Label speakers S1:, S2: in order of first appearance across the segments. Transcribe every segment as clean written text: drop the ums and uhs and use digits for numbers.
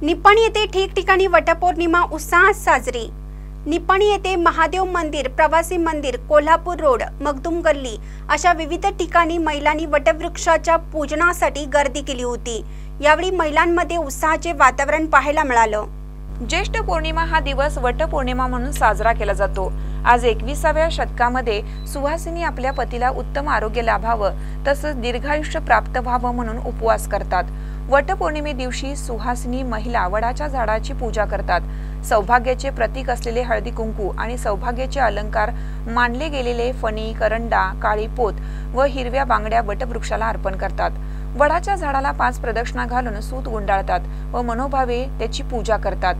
S1: निपाणी येथे ठिकठिकाणी वटपौर्णिमा उत्साहात साजरी। निपाणी येथे महादेव मंदिर, प्रवासी मंदिर, कोल्हापूर रोड, मगदुम गल्ली अशा विविध ठिकाणी महिलांनी वटवृक्षाच्या पूजनासाठी गर्दी केली होती। यावेळी महिलांमध्ये उत्साहाचे वातावरण पाहायला मिळालं।
S2: ज्येष्ठ पौर्णिमा हा दिवस वटपौर्णिमा म्हणून साजरा केला जातो। आज 21व्या शतकामध्ये सुहासिनी आपल्या पतीला उत्तम आरोग्य लाभावं तसंच दीर्घायुष्य प्राप्त व्हावं म्हणून उपवास करतात। वटपौर्णिमे दिवशी सुहासिनी महिला वडाच्या झाडाची पूजा करतात। सौभाग्याचे प्रतीक असलेले हळदी कुंकू आणि सौभाग्याचे अलंकार मानले गेलेले फणी, करंडा, काळी पोत व हिरव्या बांगड्या वटवृक्षाला अर्पण करतात। वडाच्या झाडाला 5 प्रदक्षिणा घालून सूत गुंडाळतात व मनोभावे त्याची पूजा करतात।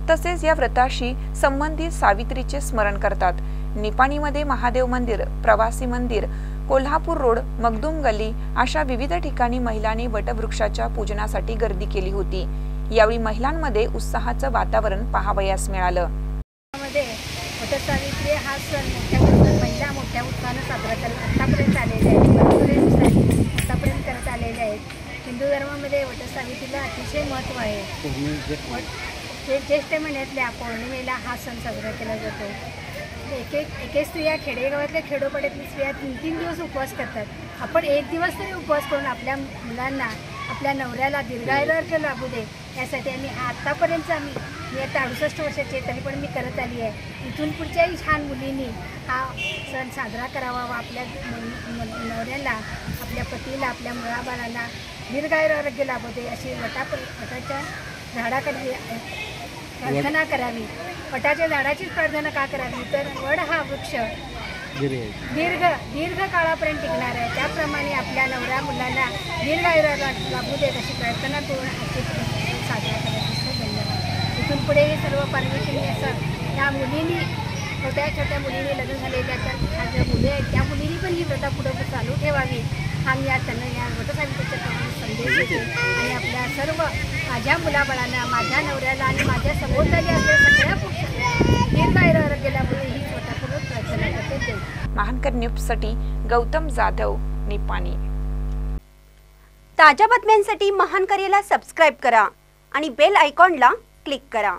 S2: तसेच या व्रताशी संबंधित सावित्रीचे स्मरण करतात। निपाणीमध्ये महादेव मंदिर, प्रवासी मंदिर, कोल्हापूर रोड, मगदुम गल्ली अशा विविध ठिकाणी महिलांनी वटवृक्षाच्या पूजनासाठी गर्दी केली होती। यावेळी महिलांमध्ये उत्साहाचं वातावरण पाहावयास मिळालं।
S3: वटसावित्री हा सण महिला मोठ्या उत्साहाने साजरा करत आतापर्यंत आलेले आहेत, आतापर्यंत करत आलेले आहेत। हिंदू धर्मामध्ये वटसावित्रीला अतिशय महत्त्व आहे। ज्येष्ठ महिन्यातल्या पौर्णिमेला हा सण साजरा केला जातो। एक स्त्रिया खेडेगावातल्या खेडोपाड्यातल्या स्त्रिया 3-3 दिवस उपवास करतात। आपण एक दिवस तरी उपवास करून आपल्या मुलांना, आपल्या नवऱ्याला दीर्घायुष्य लाभू दे यासाठी आतापर्यंत मी आता 68 वर्षाची आहे, तरी पण मी करत आली आहे। इथून पुढच्याही छान मुलींनी हा सण साजरा करावा व आपल्या नवऱ्याला, आपल्या पतीला, आपल्या मुलाबाळांना दीर्घायुष्य लाभू दे अशी वटाच्या झाडाकडे प्रार्थना करावी। वटाच्या झाडाचीच प्रार्थना का करावी, तर वड हा वृक्ष दीर्घ काळापर्यंत टिकणार आहे। त्याप्रमाणे आपल्या नवऱ्या मुलांना दीर्घायुष्य लाभू देत अशी प्रार्थना करून आजचे साजरा करायचं। धन्यवाद। इथून पुढे हे सर्व परमेश्वरी असं या मुलींनी, छोट्या मुलींनी लग्न झालेल्या ज्या मुली आहेत त्या मुलींनी पण ही व्रता पुढे चालू ठेवावी हा मी या वटसावित्रीच्या संदेश देते आणि आपल्या सर्व माझ्या मुलाबाळांना, माझ्या नवऱ्याला आणि माझ्या सभोवताली असलेल्या सगळ्या पुरुषांना दीर्घायुष्य लाभू ही स्वतःपूर्वक प्रार्थना करते।
S2: महानकर न्यूजसाठी गौतम जाधव, निपाणी।
S1: ताज्या बातम्यांसाठी महानकरेला सबस्क्राइब करा आणि बेल आयकॉनला क्लिक करा।